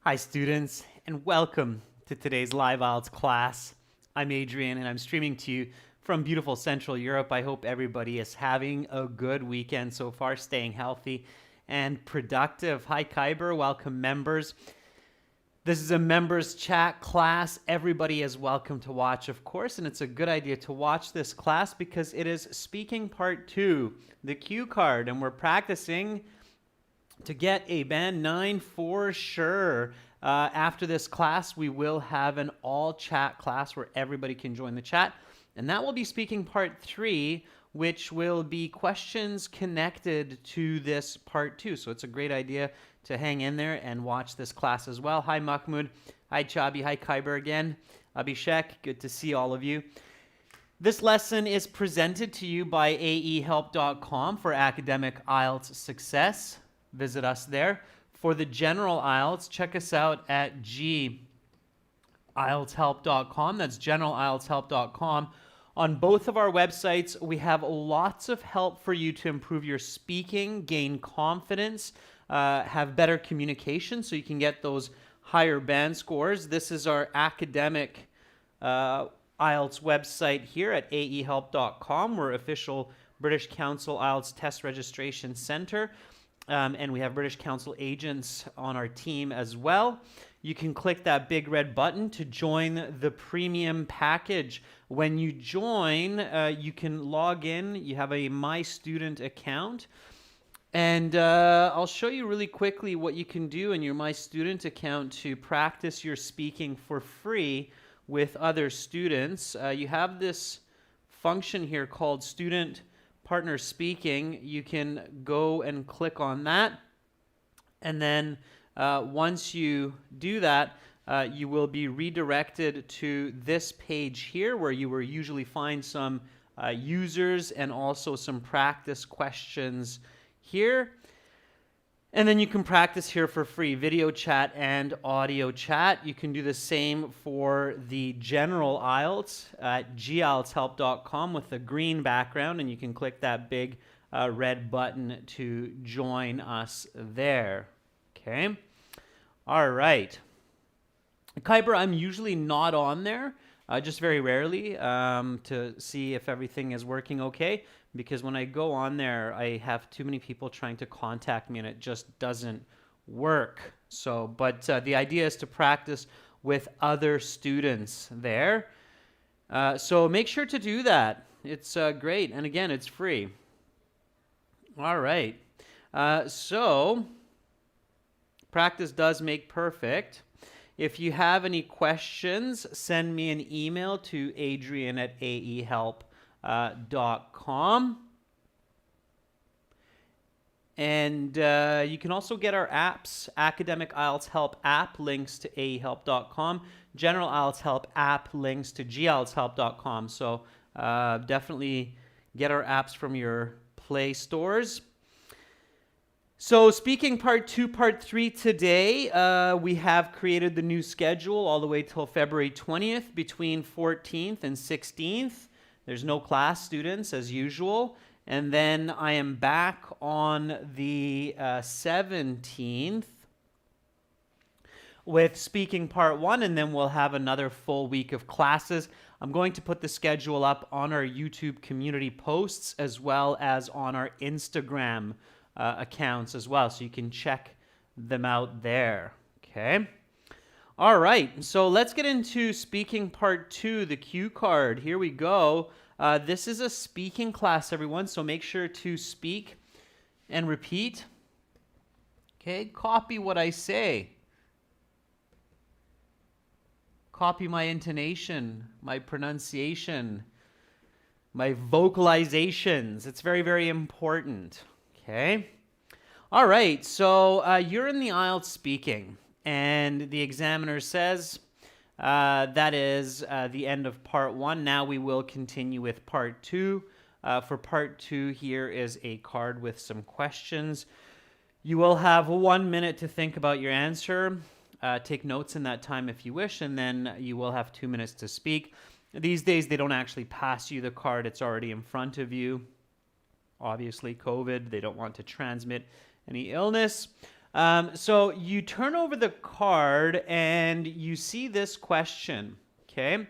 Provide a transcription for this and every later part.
Hi students, and welcome to today's live IELTS class. I'm Adrian and I'm streaming to you from beautiful Central Europe. I hope everybody is having a good weekend so far, staying healthy and productive. Hi Kyber, welcome members. This is a members chat class. Everybody is welcome to watch, of course, and it's a good idea to watch this class because it is speaking part 2, the cue card, and we're practicing to get a band 9 for sure. After this class, we will have an all chat class where everybody can join the chat. And that will be speaking part 3, which will be questions connected to this part 2. So it's a great idea to hang in there and watch this class as well. Hi Mahmoud. Hi Chabi. Hi Kyber again. Abhishek, good to see all of you. This lesson is presented to you by aehelp.com for academic IELTS success. Visit us there. For the general IELTS, check us out at gieltshelp.com. That's generalieltshelp.com. On both of our websites, we have lots of help for you to improve your speaking, gain confidence, have better communication so you can get those higher band scores. This is our academic IELTS website here at aehelp.com. We're official British Council IELTS Test Registration Center. And we have British Council agents on our team as well. You can click that big red button to join the premium package. When you join, you can log in. You have a My Student account. And I'll show you really quickly what you can do in your My Student account to practice your speaking for free with other students. You have this function here called Student Partner Speaking. You can go and click on that, and then once you do that, you will be redirected to this page here where you will usually find some users and also some practice questions here. And then you can practice here for free, video chat and audio chat. You can do the same for the general IELTS at gieltshelp.com with the green background, and you can click that big red button to join us there. Okay. All right. Kyber, I'm usually not on there, just very rarely, to see if everything is working okay. Because when I go on there, I have too many people trying to contact me and it just doesn't work. So, but the idea is to practice with other students there. So make sure to do that. It's great. And again, it's free. All right. So practice does make perfect. If you have any questions, send me an email to adrian@aehelp.com. And you can also get our apps, Academic IELTS Help app, links to aehelp.com, General IELTS Help app, links to gieltshelp.com. So definitely get our apps from your Play stores. So speaking part 2, part 3 today, we have created the new schedule all the way till February 20th between 14th and 16th. There's no class, students, as usual. And then I am back on the 17th with speaking part 1, and then we'll have another full week of classes. I'm going to put the schedule up on our YouTube community posts as well as on our Instagram accounts as well, so you can check them out there. Okay. All right, so let's get into speaking part 2, the cue card. Here we go. This is a speaking class, everyone, so make sure to speak and repeat. Okay, copy what I say. Copy my intonation, my pronunciation, my vocalizations. It's very, very important. Okay. All right, so you're in the IELTS speaking. And the examiner says that is the end of part 1. Now we will continue with part 2. For part 2, here is a card with some questions. You will have 1 minute to think about your answer. Take notes in that time if you wish, and then you will have 2 minutes to speak. These days, they don't actually pass you the card. It's already in front of you. Obviously, COVID, they don't want to transmit any illness. So you turn over the card and you see this question, okay?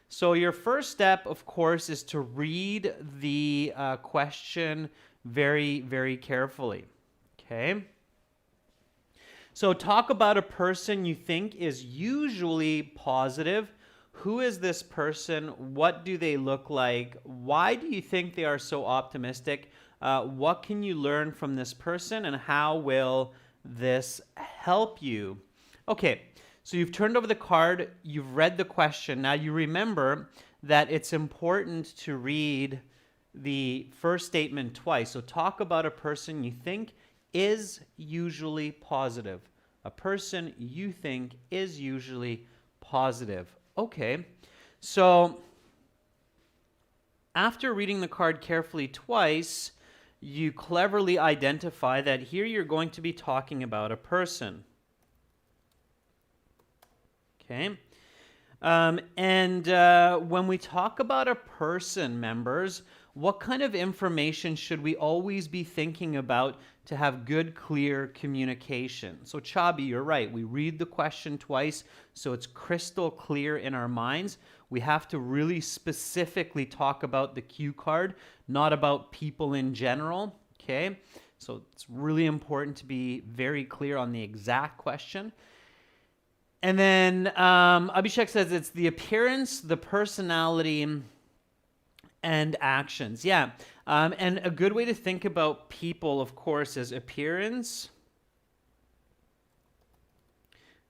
So your first step, of course, is to read the question very, very carefully, okay? So talk about a person you think is usually positive. Who is this person? What do they look like? Why do you think they are so optimistic? What can you learn from this person, and how will this help you? Okay, so you've turned over the card, you've read the question. Now you remember that it's important to read the first statement twice. So talk about a person you think is usually positive. A person you think is usually positive. Okay, so after reading the card carefully twice, you cleverly identify that here you're going to be talking about a person. Okay, when we talk about a person, members, what kind of information should we always be thinking about to have good, clear communication? So Chabi, you're right. We read the question twice, so it's crystal clear in our minds. We have to really specifically talk about the cue card, not about people in general, okay? So it's really important to be very clear on the exact question. And then Abhishek says it's the appearance, the personality, and actions. Yeah. And a good way to think about people, of course, is appearance.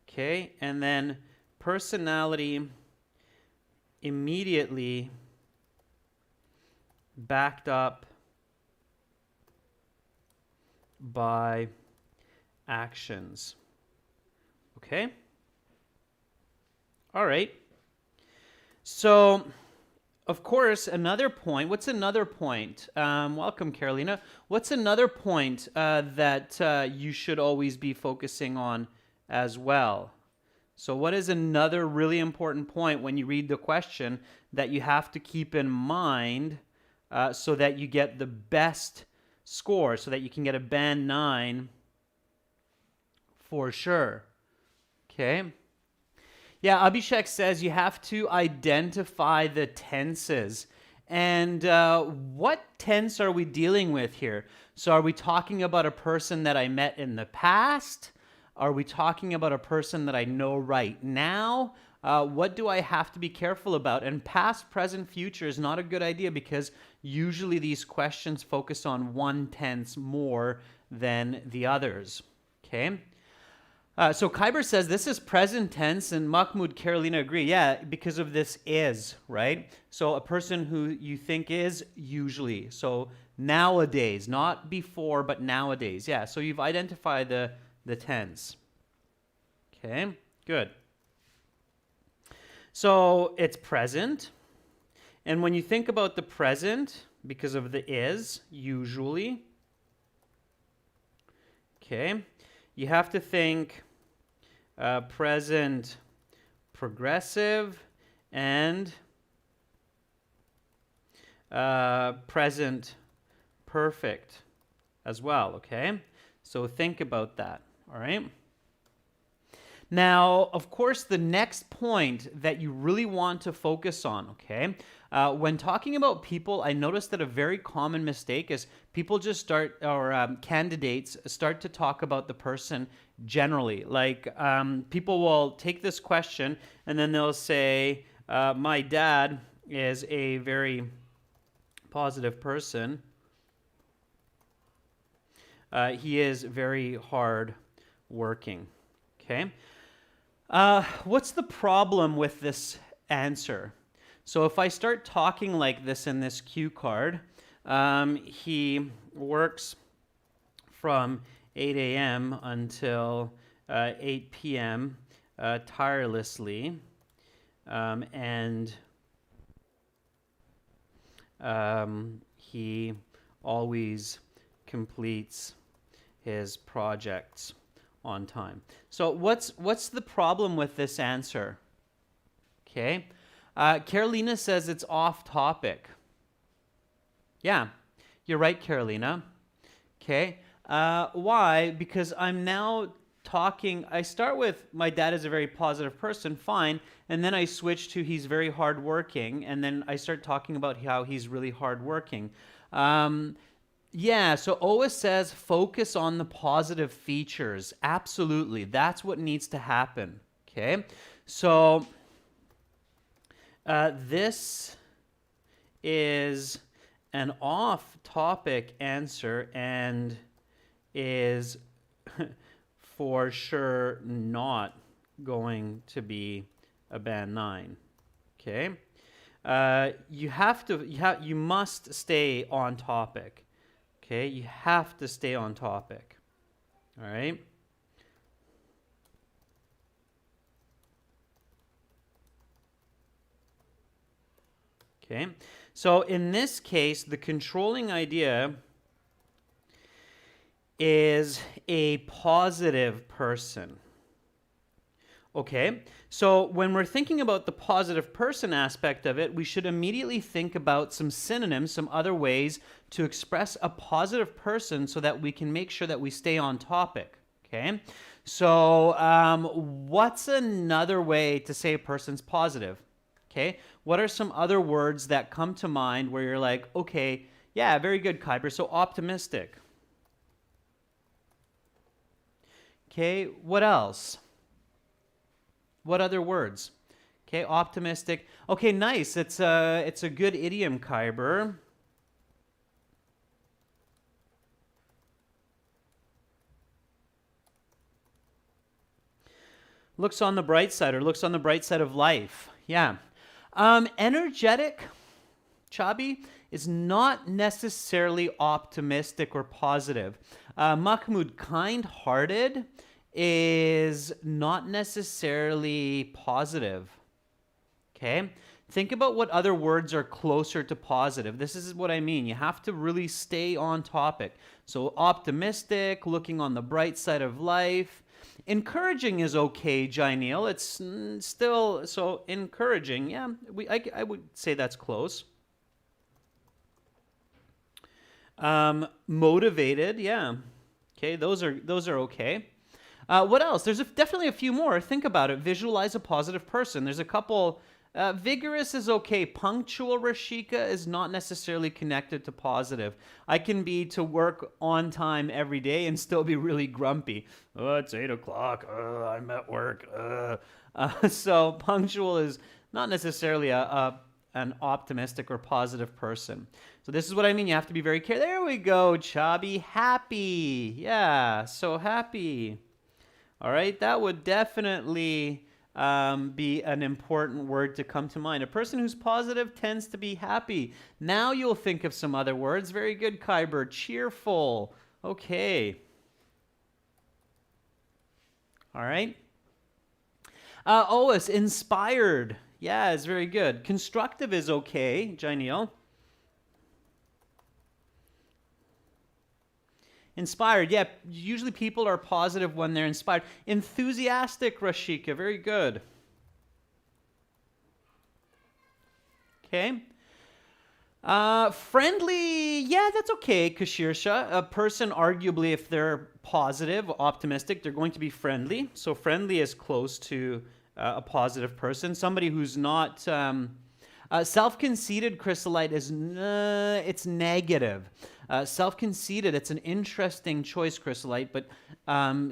Okay. And then personality immediately backed up by actions. Okay. All right. So, of course, another point. What's another point? Welcome, Carolina. What's another point that you should always be focusing on as well? So what is another really important point when you read the question that you have to keep in mind so that you get the best score, so that you can get a band 9 for sure? Okay. Yeah, Abhishek says you have to identify the tenses. And what tense are we dealing with here? So are we talking about a person that I met in the past? Are we talking about a person that I know right now? What do I have to be careful about? And past, present, future is not a good idea because usually these questions focus on one tense more than the others. Okay? So Kyber says this is present tense, and Mahmoud, Carolina agree. Yeah, because of this is, right? So a person who you think is usually. So nowadays, not before, but nowadays. Yeah, so you've identified the tense. Okay, good. So it's present. And when you think about the present, because of the is, usually, okay, you have to think present progressive and present perfect as well, okay? So think about that, all right? Now, of course, the next point that you really want to focus on, okay? When talking about people, I noticed that a very common mistake is people just start, or candidates start to talk about the person generally. Like, people will take this question and then they'll say, my dad is a very positive person. He is very hard working, okay? What's the problem with this answer? So if I start talking like this in this cue card, he works from 8 a.m. until 8 p.m. Tirelessly, and he always completes his projects on time. So what's the problem with this answer? Okay. Carolina says it's off topic. Yeah, you're right, Carolina. Okay. Why? Because I'm now talking, I start with my dad is a very positive person, fine, and then I switch to he's very hardworking, and then I start talking about how he's really hardworking. Yeah, so Otis says focus on the positive features. Absolutely, that's what needs to happen. Okay, so this is an off-topic answer and is for sure not going to be a band 9. Okay, you must stay on topic. Okay, you have to stay on topic. All right. Okay, so in this case, the controlling idea is a positive person. Okay, so when we're thinking about the positive person aspect of it, we should immediately think about some synonyms, some other ways to express a positive person so that we can make sure that we stay on topic. Okay, so what's another way to say a person's positive? Okay, what are some other words that come to mind where you're like, okay, yeah, very good, Kuiper. So optimistic. Okay, what else? What other words? Okay, optimistic. Okay, nice. It's a good idiom, Kyber. Looks on the bright side, or looks on the bright side of life. Yeah. Energetic, Chabi, is not necessarily optimistic or positive. Mahmoud, kind-hearted is not necessarily positive. Okay? Think about what other words are closer to positive. This is what I mean. You have to really stay on topic. So optimistic, looking on the bright side of life. Encouraging is okay, Jainil. It's still, so encouraging, yeah, I would say that's close. Motivated, yeah. Okay, those are okay. What else? There's definitely a few more. Think about it. Visualize a positive person. There's a couple. Vigorous is okay. Punctual, Rashika, is not necessarily connected to positive. I can be to work on time every day and still be really grumpy. Oh, it's 8 o'clock. I'm at work. So punctual is not necessarily an optimistic or positive person. So this is what I mean. You have to be very careful. There we go, Chabi. Happy. Yeah, so happy. All right, that would definitely be an important word to come to mind. A person who's positive tends to be happy. Now you'll think of some other words. Very good, Kyber. Cheerful. Okay. All right. Ois, inspired. Yeah, it's very good. Constructive is okay, Jainil. Inspired, yeah, usually people are positive when they're inspired. Enthusiastic, Rashika, very good. Okay. Friendly, yeah, that's okay, Kashirsha. A person, arguably, if they're positive, optimistic, they're going to be friendly. So friendly is close to a positive person. Somebody who's not self-conceited, Chrysolite, is it's negative. Self-conceited, it's an interesting choice, Chrysolite, but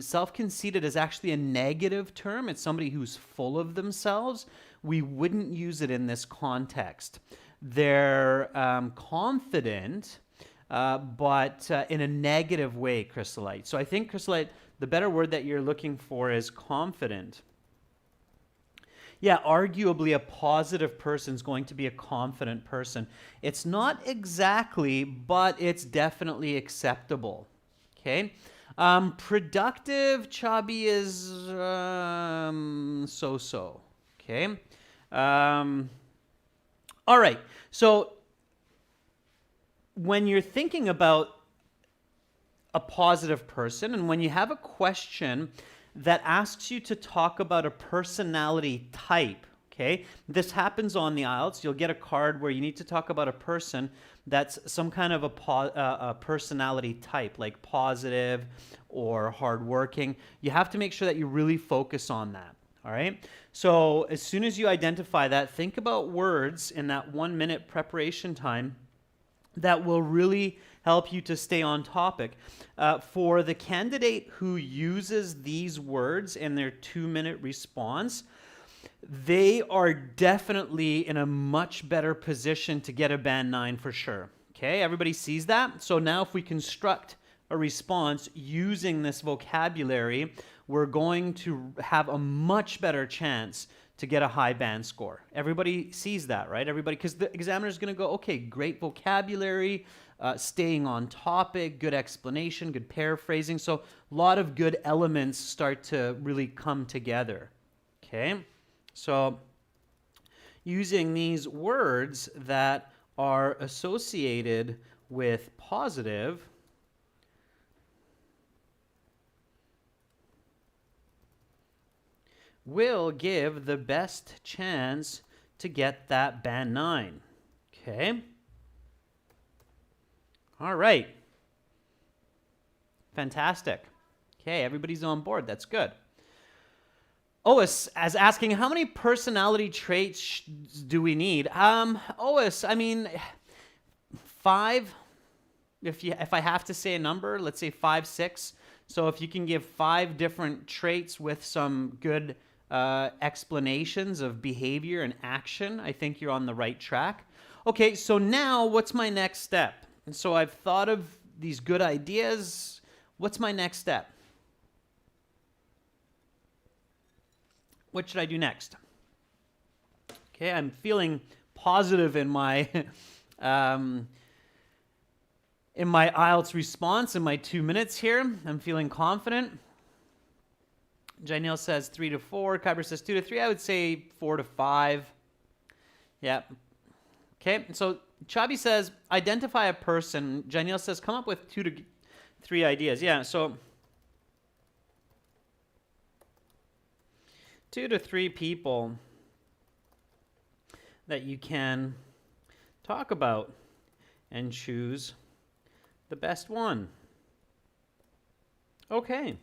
self-conceited is actually a negative term. It's somebody who's full of themselves. We wouldn't use it in this context. They're confident, but in a negative way, Chrysolite. So I think, Chrysolite, the better word that you're looking for is confident. Yeah, arguably a positive person is going to be a confident person. It's not exactly, but it's definitely acceptable. Okay? Productive, Chabi, is so-so. Okay? All right. So when you're thinking about a positive person, and when you have a question that asks you to talk about a personality type, okay? This happens on the IELTS. You'll get a card where you need to talk about a person, that's some kind of a personality type, like positive or hardworking. You have to make sure that you really focus on that. All right. So as soon as you identify that, think about words in that 1 minute preparation time that will really help you to stay on topic. For the candidate who uses these words in their 2 minute response, they are definitely in a much better position to get a band 9 for sure. Okay, everybody sees that? So now if we construct a response using this vocabulary, we're going to have a much better chance to get a high band score. Everybody sees that, right? Everybody, because the examiner is going to go, okay, great vocabulary, staying on topic, good explanation, good paraphrasing. So a lot of good elements start to really come together. Okay, so using these words that are associated with positive will give the best chance to get that band 9. Okay. All right. Fantastic. Okay, everybody's on board. That's good. Ois as asking, how many personality traits do we need? Ois, I mean, 5. If I have to say a number, let's say 5, 6. So if you can give 5 different traits with some good explanations of behavior and action, I think you're on the right track. Okay, so now what's my next step? And so I've thought of these good ideas. What's my next step? What should I do next? Okay, I'm feeling positive in my IELTS response in my 2 minutes here. I'm feeling confident. Janelle says 3 to 4. Kyber says 2 to 3. I would say 4 to 5. Yeah. Okay, so Chabi says identify a person. Janelle says come up with 2 to 3 ideas. Yeah, so 2 to 3 people that you can talk about and choose the best one. Okay.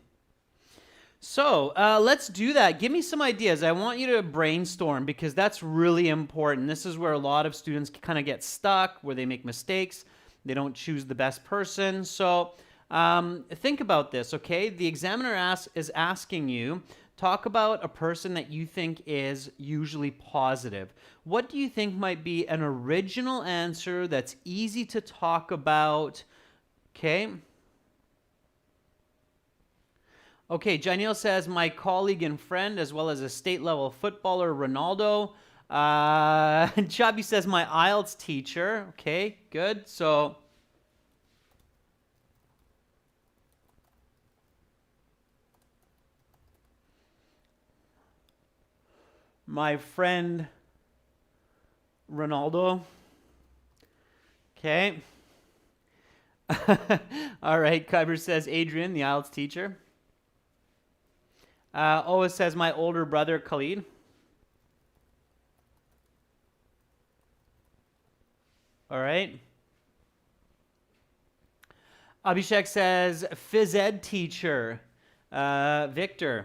So let's do that. Give me some ideas. I want you to brainstorm because that's really important. This is where a lot of students kind of get stuck, where they make mistakes. They don't choose the best person. So think about this, okay? The examiner is asking you, talk about a person that you think is usually positive. What do you think might be an original answer that's easy to talk about? Okay. Okay, Janelle says, my colleague and friend, as well as a state-level footballer, Ronaldo. Chabi says, my IELTS teacher. Okay, good. So, my friend, Ronaldo. Okay. All right, Kyber says, Adrian, the IELTS teacher. Oa says, my older brother, Khalid. All right. Abhishek says, phys ed teacher, Victor.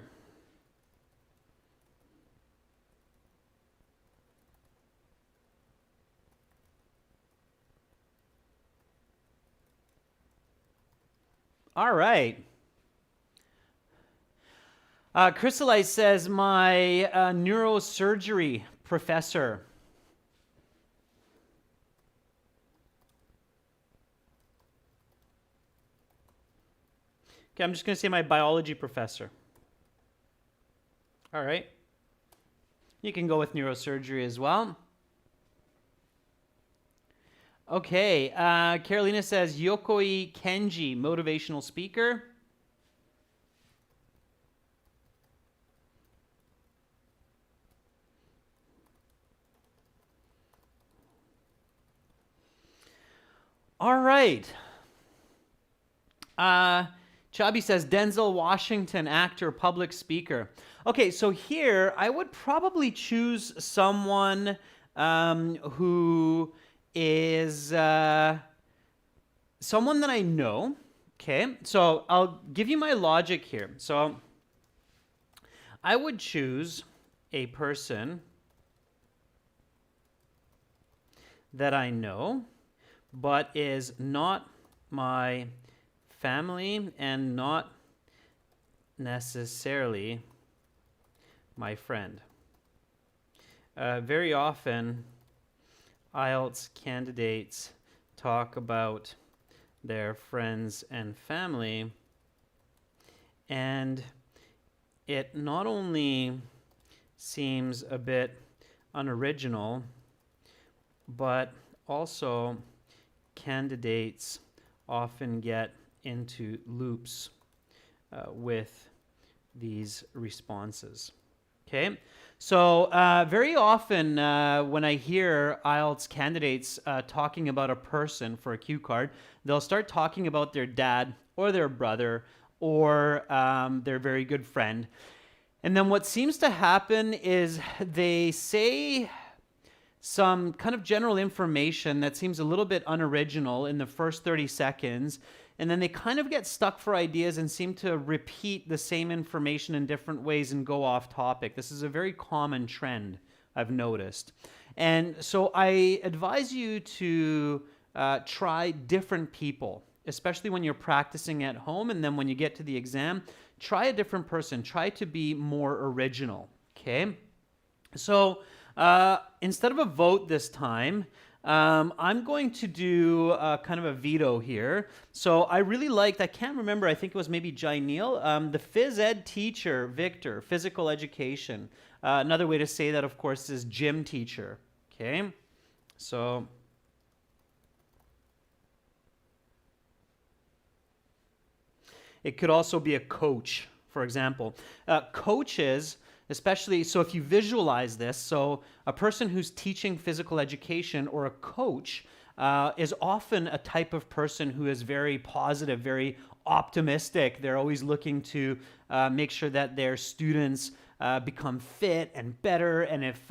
All right. Chrysalite says, my neurosurgery professor. Okay, I'm just going to say my biology professor. All right. You can go with neurosurgery as well. Okay, Carolina says, Yokoi Kenji, motivational speaker. All right. Chabi says, Denzel Washington, actor, public speaker. Okay, so here I would probably choose someone who is someone that I know. Okay, so I'll give you my logic here. So I would choose a person that I know, but is not my family and not necessarily my friend. Very often, IELTS candidates talk about their friends and family, and it not only seems a bit unoriginal, but also candidates often get into loops with these responses. Okay, so very often when I hear IELTS candidates talking about a person for a cue card, they'll start talking about their dad or their brother or their very good friend. And then what seems to happen is they say some kind of general information that seems a little bit unoriginal in the first 30 seconds, and then they kind of get stuck for ideas and seem to repeat the same information in different ways and go off topic. This is a very common trend I've noticed. And so I advise you to try different people, especially when you're practicing at home, and then when you get to the exam, try a different person. Try to be more original, okay? So instead of a vote this time, I'm going to do kind of a veto here. So I really liked, I can't remember, I think it was maybe Jaineel, the phys ed teacher, Victor, physical education. Another way to say that, of course, is gym teacher. Okay, so it could also be a coach, for example. Coaches, especially, so if you visualize this, so a person who's teaching physical education or a coach is often a type of person who is very positive, very optimistic. They're always looking to make sure that their students become fit and better. And if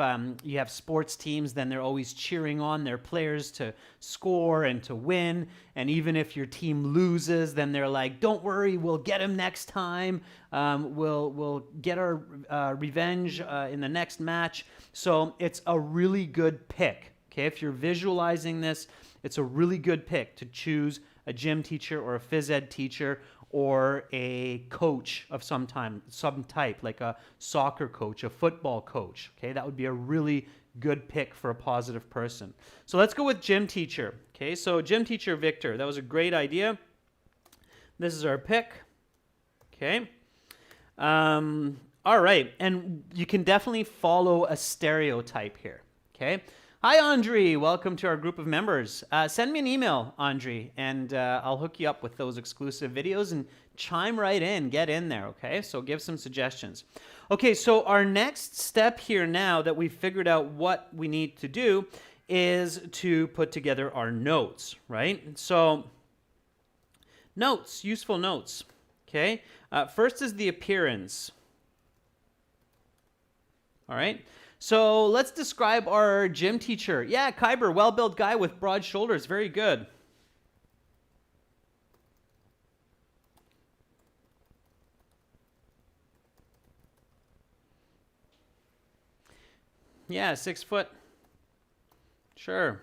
you have sports teams, then they're always cheering on their players to score and to win. And even if your team loses, then they're like, don't worry, we'll get him next time. We'll get our revenge in the next match. So it's a really good pick. Okay, if you're visualizing this, it's a really good pick to choose a gym teacher or a phys ed teacher or a coach of some type, like a soccer coach, a football coach. Okay, that would be a really good pick for a positive person. So let's go with gym teacher. Okay, so gym teacher Victor, that was a great idea. This is our pick. Okay. All right, and you can definitely follow a stereotype here. Okay. Hi, Andre. Welcome to our group of members. Send me an email, Andre, and I'll hook you up with those exclusive videos and chime right in. Get in there, okay? So give some suggestions. Okay, so our next step here now that we've figured out what we need to do is to put together our notes, right? So notes, useful notes, okay? First is the appearance. All right? So let's describe our gym teacher. Yeah, Kyber, well-built guy with broad shoulders. Very good. Yeah, 6 foot. Sure.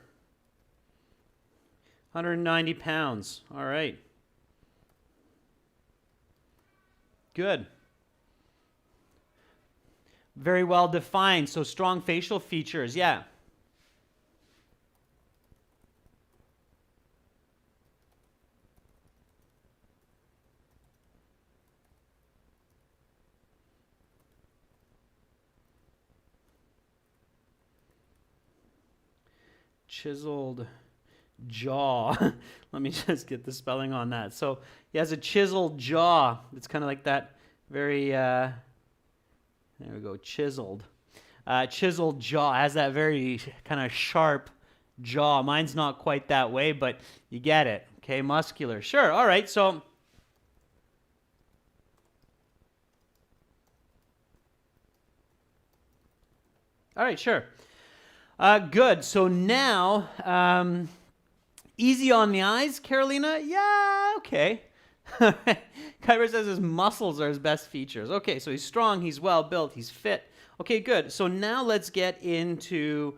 190 pounds. All right. Good. Very well defined, so strong facial features, yeah. Chiseled jaw. Let me just get the spelling on that. So he has a chiseled jaw. It's kind of like that very... there we go, chiseled. Chiseled jaw, has that very kind of sharp jaw. Mine's not quite that way, but you get it. Okay, muscular. Sure, all right, so... All right, sure. Good. So now, easy on the eyes, Carolina? Yeah, okay. Kyber says his muscles are his best features. Okay, so he's strong, he's well built, he's fit. Okay, good. So now let's get into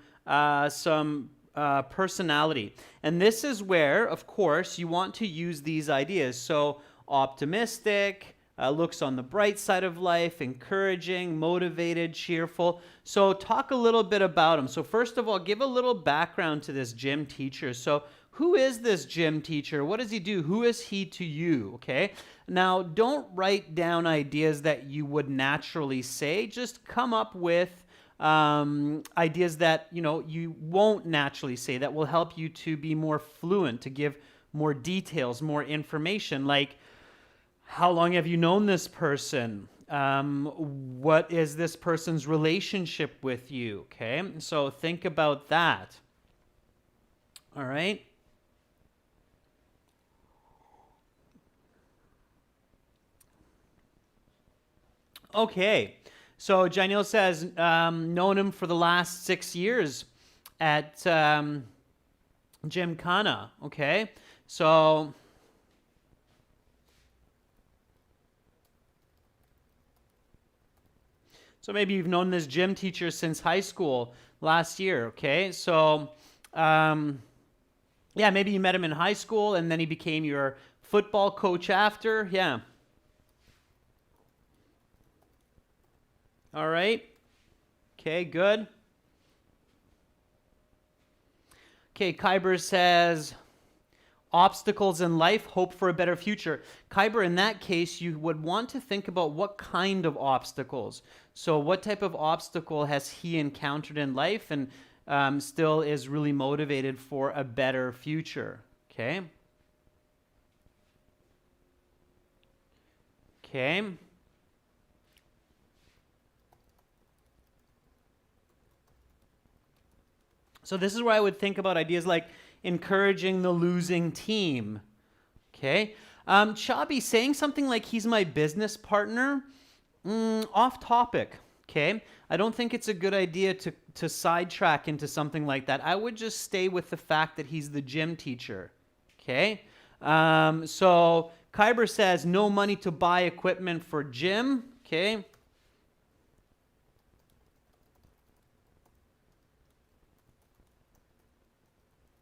some personality. And this is where, of course, you want to use these ideas. So optimistic, looks on the bright side of life, encouraging, motivated, cheerful. So talk a little bit about him. So first of all, give a little background to this gym teacher. So who is this gym teacher? What does he do? Who is he to you? Okay. Now, don't write down ideas that you would naturally say. Just come up with ideas that you won't naturally say that will help you to be more fluent, to give more details, more information. Like, how long have you known this person? What is this person's relationship with you? Okay, so think about that. All right. Okay, so Janil says, known him for the last 6 years at Gymkhana. Okay, so maybe you've known this gym teacher since high school last year. Okay, so yeah, maybe you met him in high school and then he became your football coach after. Yeah. All right. Okay, good. Okay, Kyber says, obstacles in life, hope for a better future. Kyber, in that case, you would want to think about what kind of obstacles. So what type of obstacle has he encountered in life and still is really motivated for a better future? Okay. Okay. So this is where I would think about ideas like encouraging the losing team. Okay. Chabi, saying something like he's my business partner, off topic. Okay. I don't think it's a good idea to sidetrack into something like that. I would just stay with the fact that he's the gym teacher. Okay. So Kyber says no money to buy equipment for gym. Okay.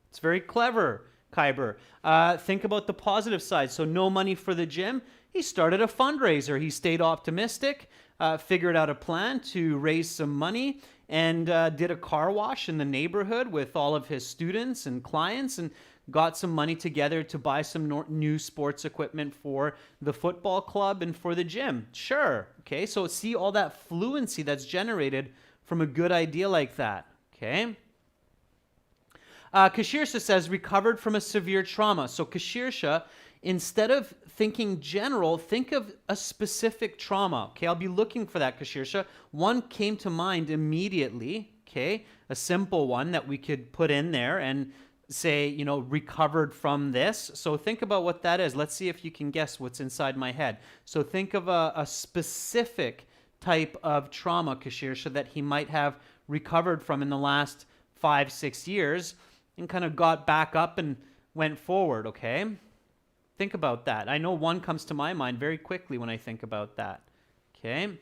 It's very clever, Kyber. Think about the positive side. So no money for the gym. He started a fundraiser. He stayed optimistic, figured out a plan to raise some money, and did a car wash in the neighborhood with all of his students and clients and got some money together to buy some new sports equipment for the football club and for the gym. Sure. Okay. So see all that fluency that's generated from a good idea like that. Okay. Kashirsha says, recovered from a severe trauma. So Kashirsha, instead of thinking general, think of a specific trauma. Okay, I'll be looking for that, Kashirsha. One came to mind immediately, okay, a simple one that we could put in there and say, recovered from this. So think about what that is. Let's see if you can guess what's inside my head. So think of a specific type of trauma, Kashirsha, that he might have recovered from in the last 5-6 years. And kind of got back up and went forward, okay? Think about that. I know one comes to my mind very quickly when I think about that, okay?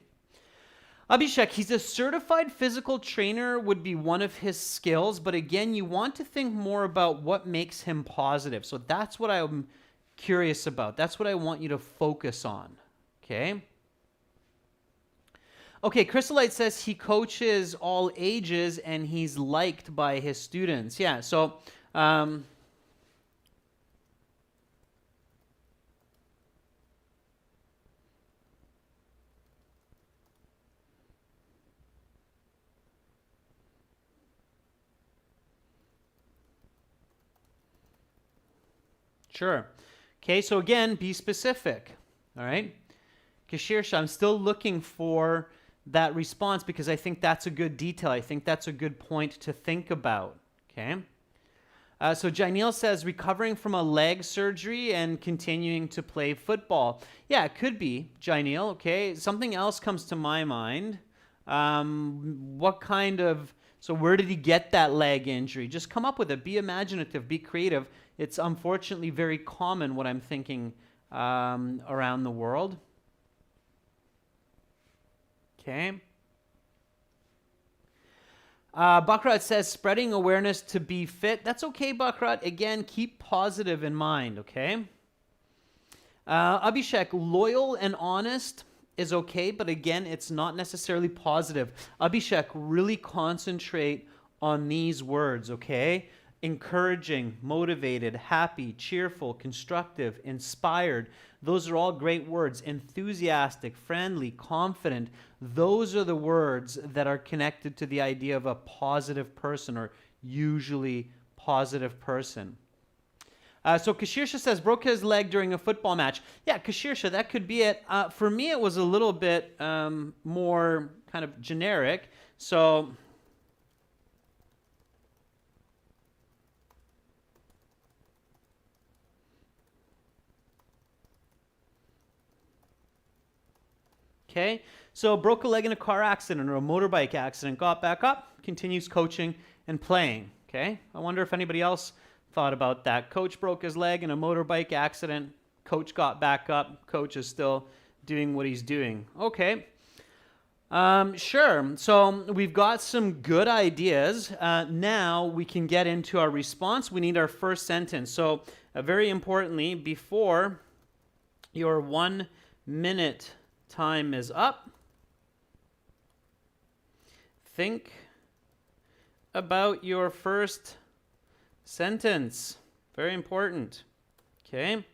Abhishek, he's a certified physical trainer would be one of his skills, but again, you want to think more about what makes him positive. So that's what I'm curious about. That's what I want you to focus on, okay? Okay, Chrysolite says he coaches all ages and he's liked by his students. Yeah, so sure. Okay, so again, be specific. All right. Kashirsha, I'm still looking for that response because I think that's a good detail. I think that's a good point to think about. Okay. So Janil says recovering from a leg surgery and continuing to play football. Yeah, it could be, Janil. Okay. Something else comes to my mind. What kind of So where did he get that leg injury? Just come up with it. Be imaginative. Be creative. It's unfortunately very common what I'm thinking around the world. Okay. Buckrat says, spreading awareness to be fit. That's okay, Buckrat. Again, keep positive in mind, okay? Abhishek, loyal and honest is okay, but again, it's not necessarily positive. Abhishek, really concentrate on these words, okay? Encouraging, motivated, happy, cheerful, constructive, inspired. Those are all great words. Enthusiastic, friendly, confident. Those are the words that are connected to the idea of a positive person, or usually positive person. So Kashirsha says, broke his leg during a football match. Yeah, Kashirsha, that could be it. For me, it was a little bit more kind of generic. So okay, so broke a leg in a car accident or a motorbike accident, got back up, continues coaching and playing. Okay, I wonder if anybody else thought about that. Coach broke his leg in a motorbike accident. Coach got back up. Coach is still doing what he's doing. Okay. Sure. So we've got some good ideas. Now we can get into our response. We need our first sentence. So very importantly, before your 1 minute time is up, think about your first sentence. Very important. Okay.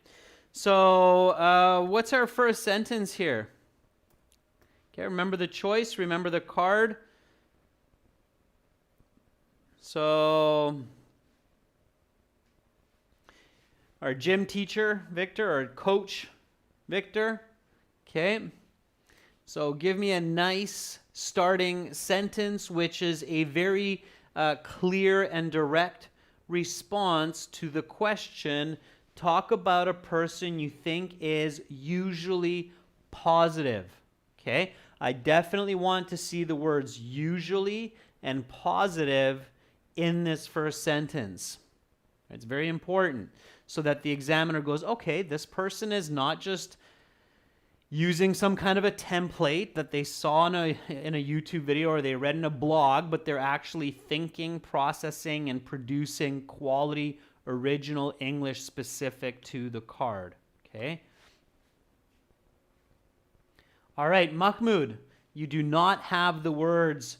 So what's our first sentence here? Okay, remember the choice, remember the card. So our gym teacher, Victor, or coach, Victor. Okay. So give me a nice starting sentence, which is a very clear and direct response to the question. Talk about a person you think is usually positive. Okay? I definitely want to see the words usually and positive in this first sentence. It's very important so that the examiner goes, okay, this person is not just using some kind of a template that they saw in a YouTube video or they read in a blog, but they're actually thinking, processing, and producing quality, original English specific to the card. Okay? All right, Mahmoud, you do not have the words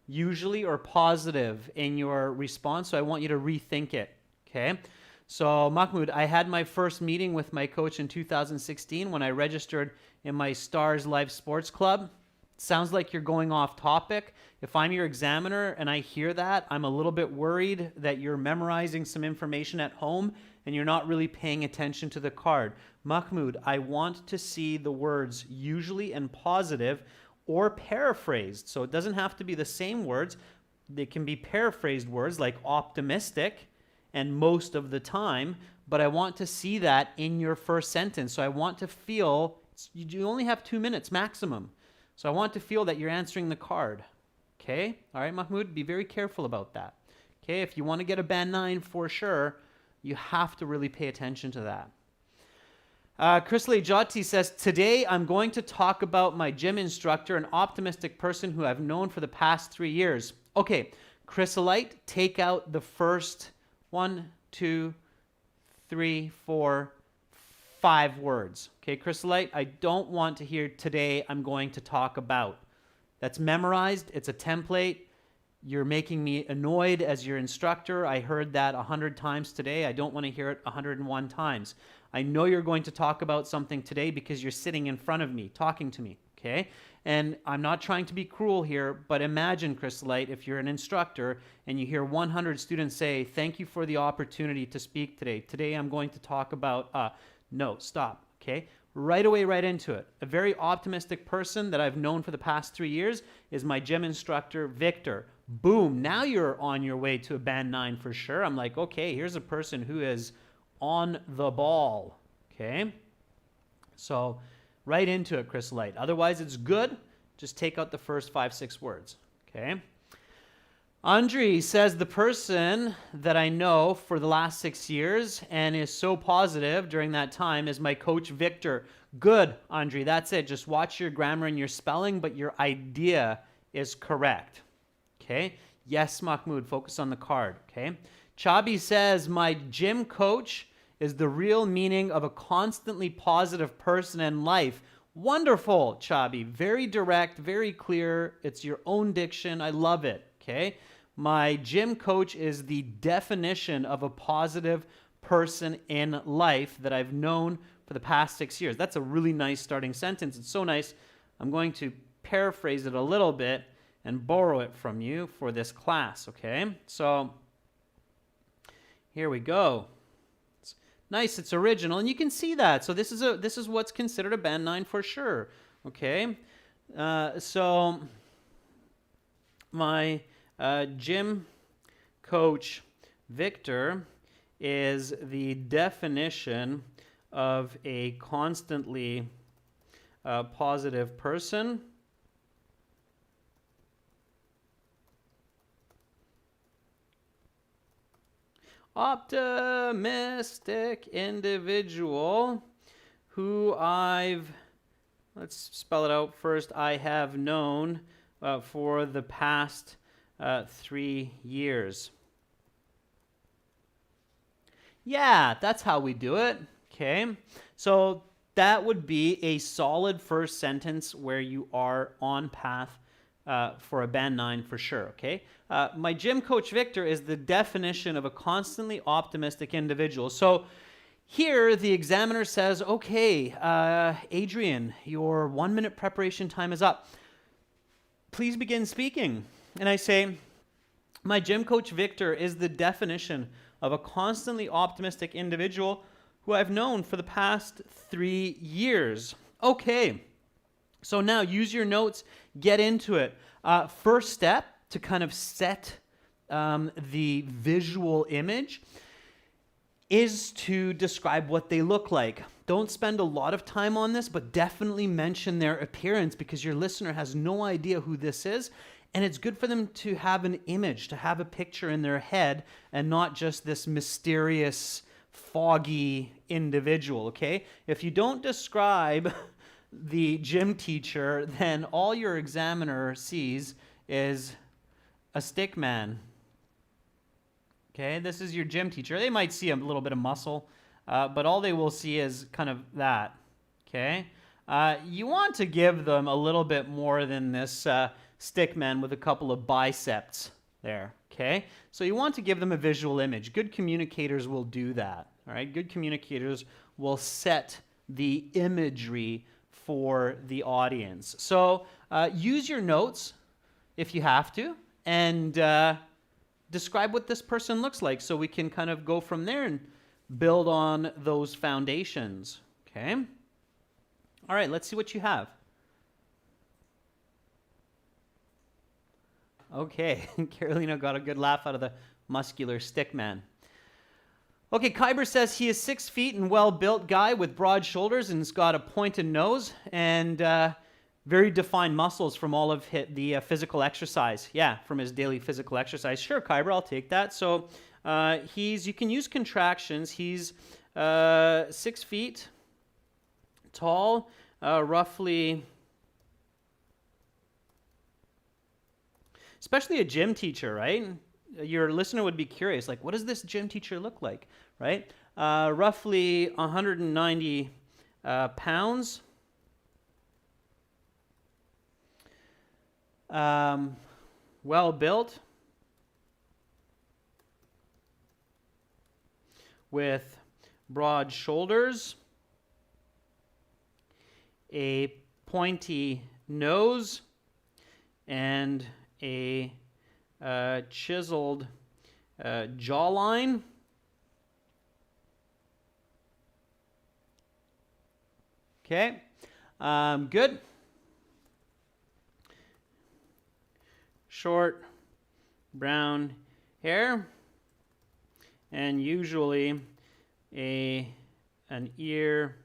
usually or positive in your response, so I want you to rethink it. Okay? So, Mahmoud, I had my first meeting with my coach in 2016 when I registered in my Stars Life Sports Club. Sounds like you're going off topic. If I'm your examiner and I hear that, I'm a little bit worried that you're memorizing some information at home and you're not really paying attention to the card. Mahmoud, I want to see the words usually and positive or paraphrased. So it doesn't have to be the same words. They can be paraphrased words like optimistic and most of the time, but I want to see that in your first sentence. So I want to feel, you only have 2 minutes maximum. So I want to feel that you're answering the card. Okay? All right, Mahmoud, be very careful about that. Okay? If you want to get a band 9 for sure, you have to really pay attention to that. Chrisley Jati says, today I'm going to talk about my gym instructor, an optimistic person who I've known for the past 3 years. Okay, Chrysolite, take out the first 1, 2, 3, 4, 5 words. Okay, Chrysolite, I don't want to hear today I'm going to talk about. That's memorized. It's a template. You're making me annoyed as your instructor. I heard that 100 times today. I don't want to hear it 101 times. I know you're going to talk about something today because you're sitting in front of me, talking to me, okay? And I'm not trying to be cruel here, but imagine, Chrysolite, if you're an instructor and you hear 100 students say, thank you for the opportunity to speak today. Today I'm going to talk about, no, stop, okay? Right away, right into it. A very optimistic person that I've known for the past 3 years is my gym instructor, Victor. Boom, now you're on your way to a band 9 for sure. I'm like, okay, here's a person who is on the ball, okay? So right into it, Chrysolite. Otherwise, it's good. Just take out the first 5, 6 words, okay? Andre says the person that I know for the last 6 years and is so positive during that time is my coach, Victor. Good, Andre. That's it. Just watch your grammar and your spelling, but your idea is correct. Okay. Yes, Mahmoud. Focus on the card. Okay. Chabi says my gym coach is the real meaning of a constantly positive person in life. Wonderful, Chabi. Very direct, very clear. It's your own diction. I love it. Okay. My gym coach is the definition of a positive person in life that I've known for the past 6 years. That's a really nice starting sentence. It's so nice. I'm going to paraphrase it a little bit and borrow it from you for this class, okay? So here we go. It's nice, it's original, and you can see that. So this is what's considered a band 9 for sure, okay? So my gym coach, Victor, is the definition of a constantly positive person. Optimistic individual who let's spell it out first, I have known for the past 3 years. Yeah, that's how we do it. Okay, so that would be a solid first sentence where you are on path for a band 9 for sure, okay? My gym coach, Victor, is the definition of a constantly optimistic individual. So here the examiner says, okay, Adrian, your 1 minute preparation time is up. Please begin speaking. And I say, my gym coach, Victor, is the definition of a constantly optimistic individual who I've known for the past 3 years. Okay, so now use your notes, get into it. First step to kind of set the visual image is to describe what they look like. Don't spend a lot of time on this, but definitely mention their appearance because your listener has no idea who this is. And it's good for them to have an image, to have a picture in their head and not just this mysterious, foggy individual, okay? If you don't describe the gym teacher, then all your examiner sees is a stick man. Okay, this is your gym teacher. They might see a little bit of muscle, but all they will see is kind of that. Okay, you want to give them a little bit more than this stick man with a couple of biceps there. Okay, so you want to give them a visual image. Good communicators will do that. All right, good communicators will set the imagery for the audience. So use your notes if you have to, and describe what this person looks like so we can kind of go from there and build on those foundations. Okay? All right, let's see what you have. Okay, Carolina got a good laugh out of the muscular stick man. Okay, Kyber says he is 6 feet and well-built guy with broad shoulders and has got a pointed nose and very defined muscles from all of the physical exercise. Yeah, from his daily physical exercise. Sure, Kyber, I'll take that. So you can use contractions. He's 6 feet tall, roughly, especially a gym teacher, right? Your listener would be curious, like, what does this gym teacher look like, right? Roughly 190 pounds. Well built, with broad shoulders, a pointy nose, and a chiseled jawline. Okay, good. Short brown hair, and usually an ear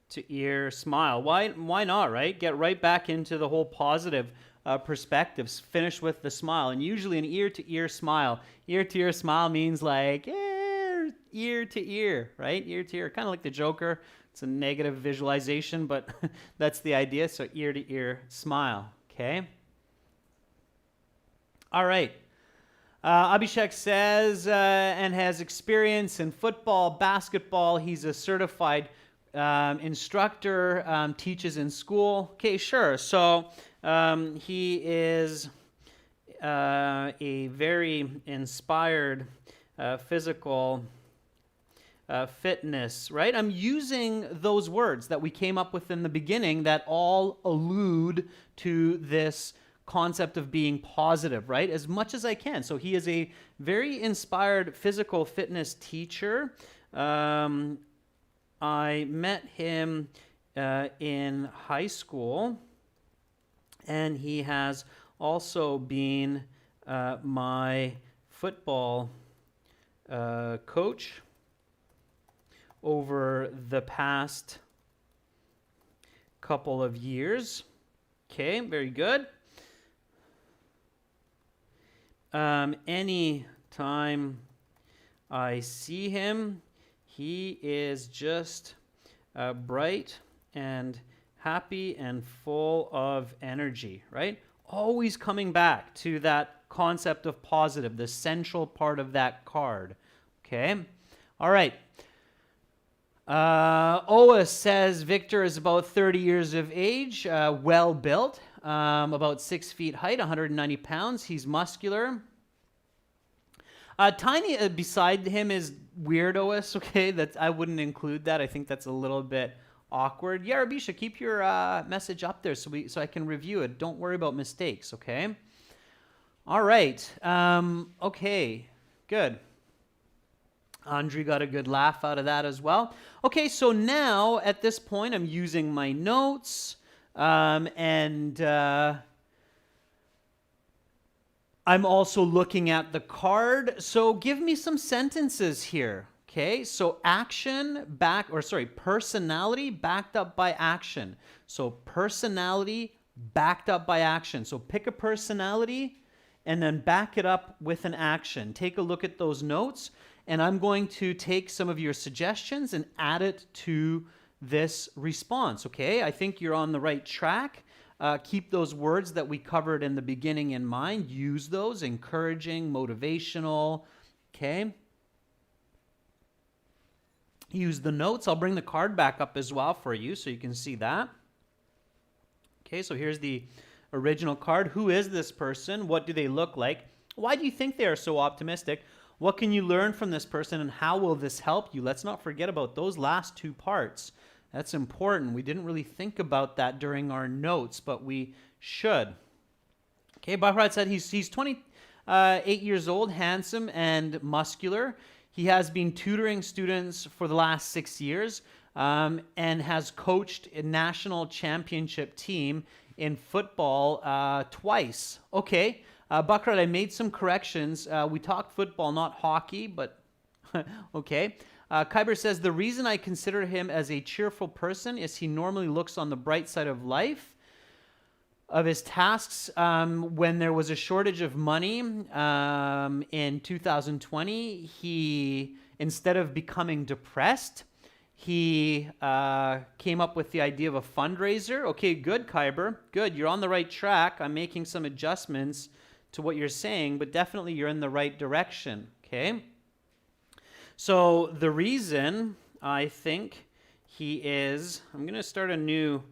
to ear smile. Why not, right? Get right back into the whole positive perspectives. Finish with the smile, and usually an ear-to-ear smile. Ear-to-ear smile means like ear to ear, right? Ear to ear, kind of like the Joker. It's a negative visualization, but that's the idea. So ear-to-ear smile, okay? All right. Abhishek says, and has experience in football, basketball. He's a certified instructor, teaches in school. Okay, sure. So he is a very inspired physical fitness, right? I'm using those words that we came up with in the beginning that all allude to this concept of being positive, right? As much as I can. So he is a very inspired physical fitness teacher. I met him in high school, and he has also been my football coach over the past couple of years. Okay, very good. Any time I see him, he is just bright and happy and full of energy, right? Always coming back to that concept of positive, the central part of that card. Okay? All right. Oa says Victor is about 30 years of age, well built, about 6 feet height, 190 pounds. He's muscular. Tiny beside him is weirdoist, okay? I wouldn't include that. I think that's a little bit awkward. Yeah, Rabisha, keep your message up there so I can review it. Don't worry about mistakes, okay? All right. Okay, good. Andre got a good laugh out of that as well. Okay, so now at this point, I'm using my notes, and I'm also looking at the card. So give me some sentences here. Okay, so personality backed up by action. So personality backed up by action. So pick a personality and then back it up with an action. Take a look at those notes, and I'm going to take some of your suggestions and add it to this response, okay? I think you're on the right track. Keep those words that we covered in the beginning in mind. Use those, encouraging, motivational, okay? Use the notes. I'll bring the card back up as well for you so you can see that. Okay, so here's the original card. Who is this person? What do they look like? Why do you think they are so optimistic? What can you learn from this person, and how will this help you? Let's not forget about those last two parts. That's important. We didn't really think about that during our notes, but we should. Okay, Bharat said he's 28 years old, handsome and muscular. He has been tutoring students for the last 6 years and has coached a national championship team in football twice. Okay, Bakrat, I made some corrections. We talked football, not hockey, but okay. Kyber says, the reason I consider him as a cheerful person is he normally looks on the bright side of life, of his tasks. When there was a shortage of money in 2020, he, instead of becoming depressed, he came up with the idea of a fundraiser. Okay, good, Kyber. Good, you're on the right track. I'm making some adjustments to what you're saying, but definitely you're in the right direction, okay? So the reason I think he is, I'm going to start a new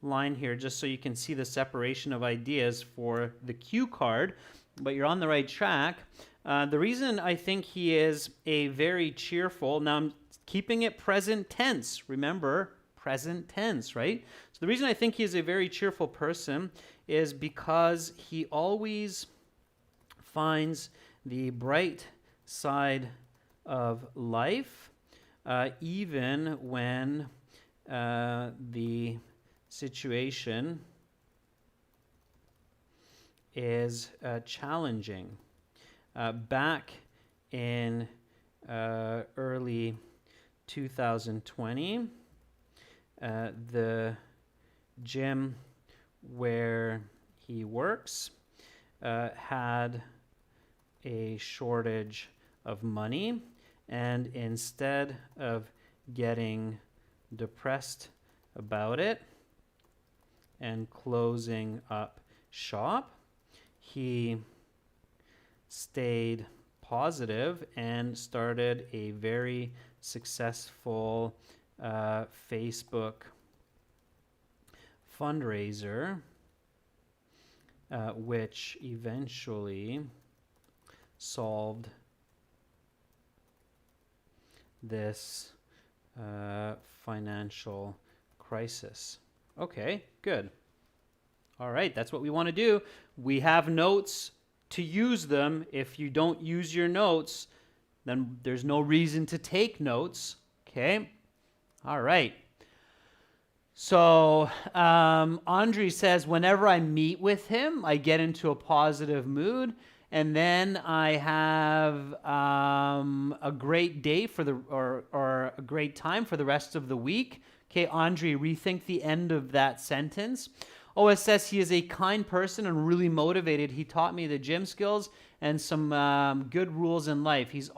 line here just so you can see the separation of ideas for the cue card, but you're on the right track. The reason I think he is a very cheerful, now I'm keeping it present tense, remember, present tense, right? So the reason I think he is a very cheerful person is because he always finds the bright side of life, even when the situation is challenging. Back in early 2020, the gym where he works had a shortage of money, and instead of getting depressed about it and closing up shop, he stayed positive and started a very successful Facebook fundraiser, which eventually solved this financial crisis. Okay, good. All right, that's what we want to do. We have notes to use them. If you don't use your notes, then there's no reason to take notes. Okay? All right. So Andre says, whenever I meet with him, I get into a positive mood, and then I have a great day for the or a great time for the rest of the week. Okay, Andre, rethink the end of that sentence. Oh, it says he is a kind person and really motivated. He taught me the gym skills and some good rules in life. His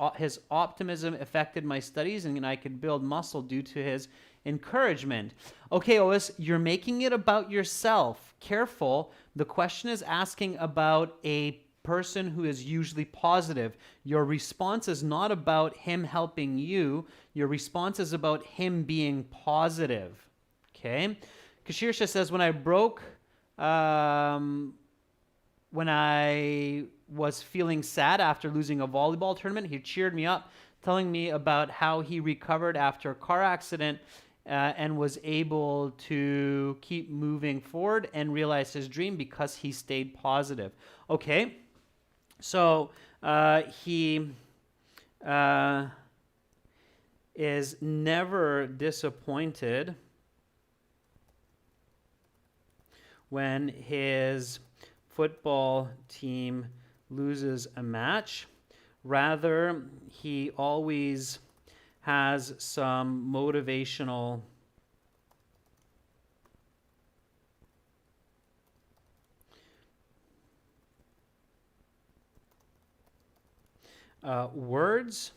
optimism affected my studies, and I could build muscle due to his encouragement. Okay, Ois, you're making it about yourself. Careful. The question is asking about a person who is usually positive. Your response is not about him helping you. Your response is about him being positive. Okay? Kashirsha says, when I was feeling sad after losing a volleyball tournament, he cheered me up, telling me about how he recovered after a car accident and was able to keep moving forward and realize his dream because he stayed positive. Okay, so he is never disappointed when his football team loses a match. Rather, he always has some motivational words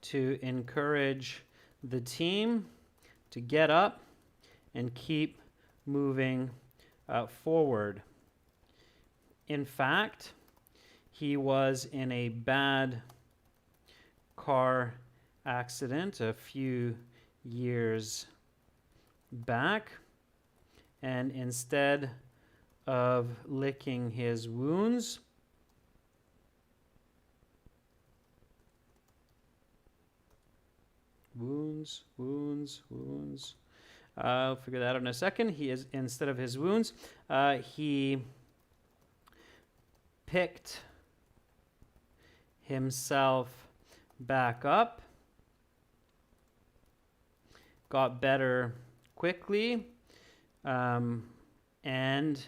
to encourage the team to get up and keep moving forward. In fact, he was in a bad car accident a few years back, and instead of licking his wounds, I'll figure that out in a second. Instead of his wounds, he picked himself back up, got better quickly, and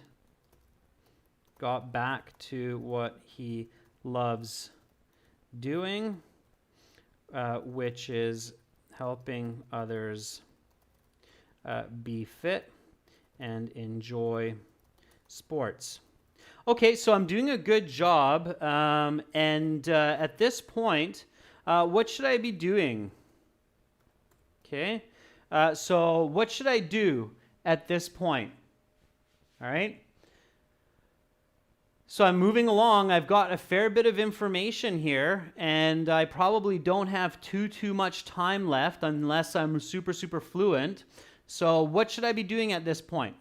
got back to what he loves doing, which is helping others be fit and enjoy sports. Okay, so I'm doing a good job, and at this point, what should I be doing? Okay, so what should I do at this point? All right. So I'm moving along. I've got a fair bit of information here, and I probably don't have too much time left unless I'm super fluent. So what should I be doing at this point?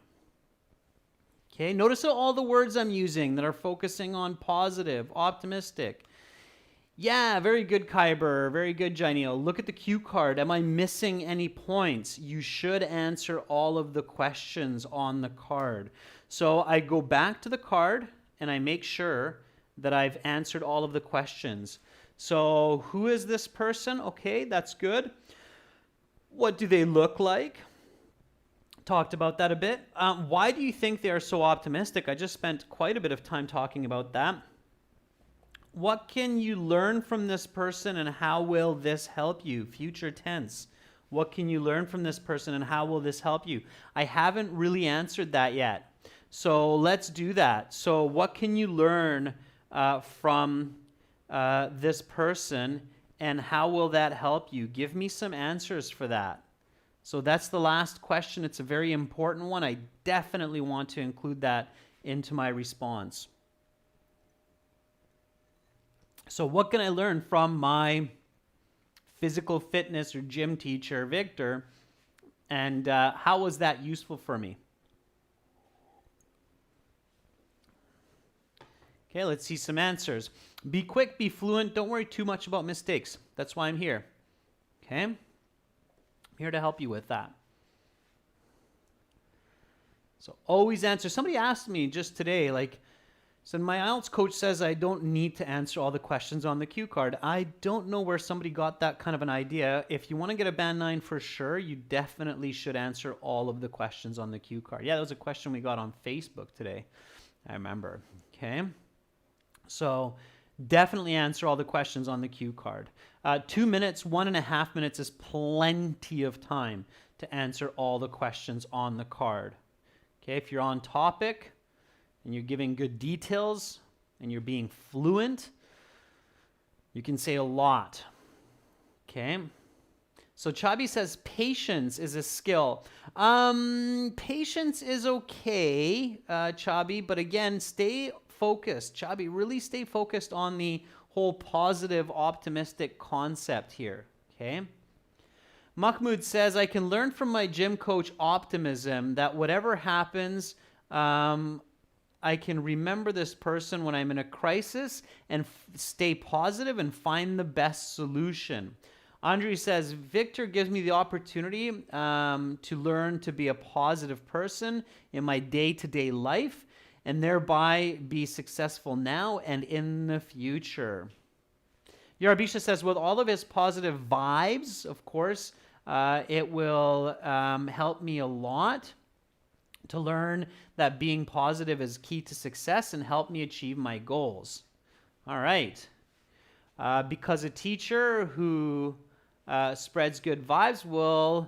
Okay, notice all the words I'm using that are focusing on positive, optimistic. Yeah, very good, Kyber. Very good, Janeel. Look at the cue card. Am I missing any points? You should answer all of the questions on the card. So I go back to the card and I make sure that I've answered all of the questions. So who is this person? Okay, that's good. What do they look like? Talked about that a bit. Why do you think they are so optimistic? I just spent quite a bit of time talking about that. What can you learn from this person and how will this help you? Future tense. What can you learn from this person and how will this help you? I haven't really answered that yet. So let's do that. So what can you learn from this person, and how will that help you? Give me some answers for that. So that's the last question. It's a very important one. I definitely want to include that into my response. So what can I learn from my physical fitness or gym teacher, Victor, and how was that useful for me? Okay, let's see some answers. Be quick, be fluent. Don't worry too much about mistakes. That's why I'm here. Okay? I'm here to help you with that. So always answer. Somebody asked me just today, said my IELTS coach says I don't need to answer all the questions on the cue card. I don't know where somebody got that kind of an idea. If you want to get a band 9 for sure, you definitely should answer all of the questions on the cue card. Yeah, that was a question we got on Facebook today. I remember. Okay? So definitely answer all the questions on the cue card. 2 minutes, 1.5 minutes is plenty of time to answer all the questions on the card. Okay, if you're on topic and you're giving good details and you're being fluent, you can say a lot. Okay. So Chabi says patience is a skill. Patience is okay, Chabi, but again, stay focused. Chabi, really stay focused on the whole positive, optimistic concept here, okay? Mahmoud says, I can learn from my gym coach optimism that whatever happens, I can remember this person when I'm in a crisis and stay positive and find the best solution. Andre says, Victor gives me the opportunity to learn to be a positive person in my day-to-day life and thereby be successful now and in the future. Yarabisha says, with all of his positive vibes, of course, it will help me a lot to learn that being positive is key to success and help me achieve my goals. All right. Because a teacher who spreads good vibes will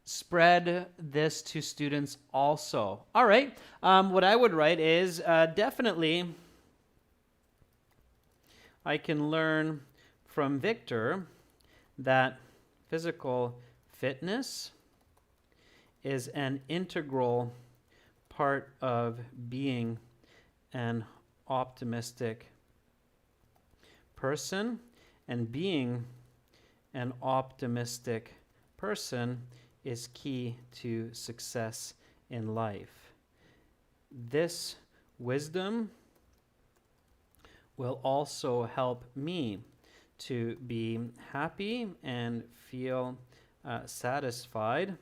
spread this to students also. All right. What I would write is definitely I can learn from Victor that physical fitness is an integral part of being an optimistic person, and being an optimistic person is key to success in life. This wisdom will also help me to be happy and feel satisfied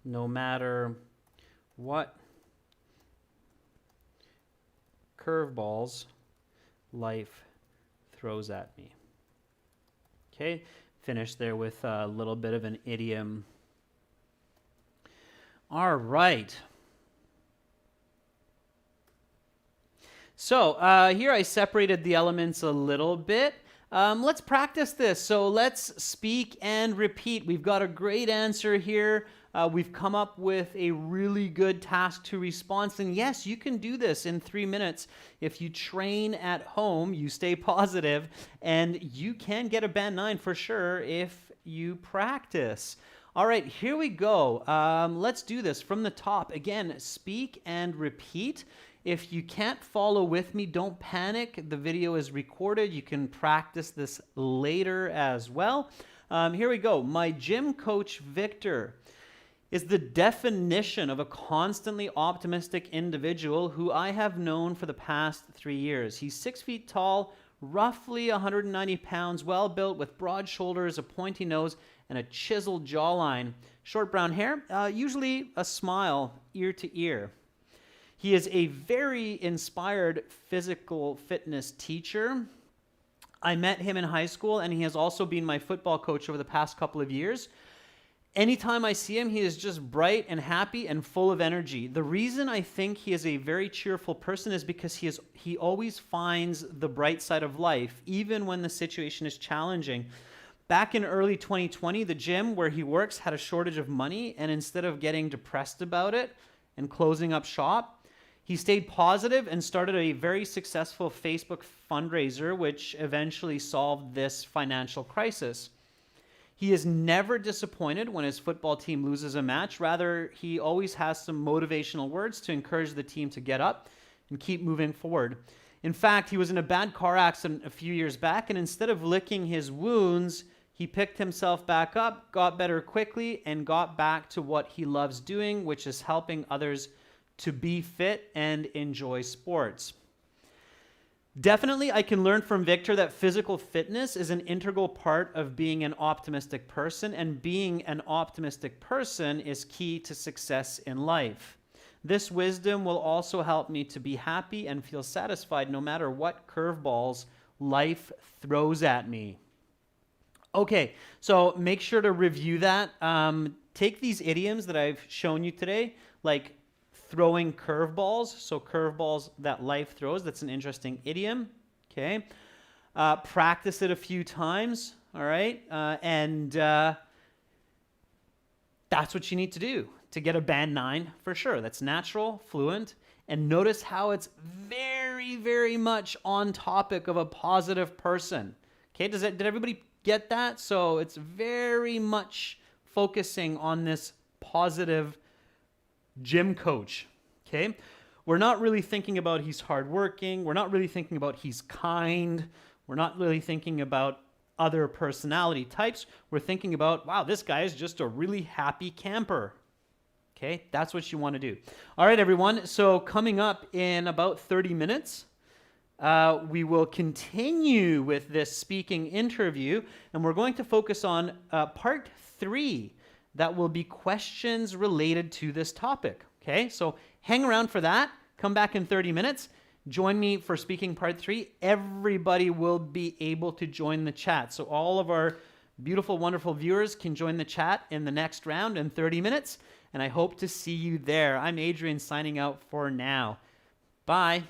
no matter what curveballs life throws at me. Okay, finish there with a little bit of an idiom. All right. So here I separated the elements a little bit. Let's practice this. So let's speak and repeat. We've got a great answer here. We've come up with a really good task to response. And yes, you can do this in 3 minutes. If you train at home, you stay positive, and you can get a band 9 for sure if you practice. All right, here we go. Let's do this from the top. Again, speak and repeat. If you can't follow with me, don't panic. The video is recorded. You can practice this later as well. Here we go. My gym coach, Victor, is the definition of a constantly optimistic individual who I have known for the past 3 years. He's 6 feet tall, roughly 190 pounds, well-built with broad shoulders, a pointy nose, and a chiseled jawline. Short brown hair, usually a smile ear to ear. He is a very inspired physical fitness teacher. I met him in high school, and he has also been my football coach over the past couple of years. Anytime I see him, he is just bright and happy and full of energy. The reason I think he is a very cheerful person is because he always finds the bright side of life, even when the situation is challenging. Back in early 2020, the gym where he works had a shortage of money, and instead of getting depressed about it and closing up shop, he stayed positive and started a very successful Facebook fundraiser, which eventually solved this financial crisis. He is never disappointed when his football team loses a match. Rather, he always has some motivational words to encourage the team to get up and keep moving forward. In fact, he was in a bad car accident a few years back, and instead of licking his wounds, he picked himself back up, got better quickly, and got back to what he loves doing, which is helping others to be fit and enjoy sports. Definitely, I can learn from Victor that physical fitness is an integral part of being an optimistic person, and being an optimistic person is key to success in life. This wisdom will also help me to be happy and feel satisfied no matter what curveballs life throws at me. Okay, so make sure to review that. Take these idioms that I've shown you today, like throwing curveballs. So curveballs that life throws, that's an interesting idiom. Okay, practice it a few times, all right? And that's what you need to do to get a band 9 for sure. That's natural, fluent, and notice how it's very, very much on topic of a positive person. Okay, did everybody get that? So it's very much focusing on this positive gym coach. Okay, we're not really thinking about he's hardworking. We're not really thinking about he's kind. We're not really thinking about other personality types. We're thinking about, wow, this guy is just a really happy camper. Okay, that's what you want to do. All right, everyone. So coming up in about 30 minutes, we will continue with this speaking interview, and we're going to focus on part 3 that will be questions related to this topic. Okay, so hang around for that. Come back in 30 minutes. Join me for speaking part 3. Everybody will be able to join the chat. So all of our beautiful, wonderful viewers can join the chat in the next round in 30 minutes. And I hope to see you there. I'm Adrian signing out for now. Bye.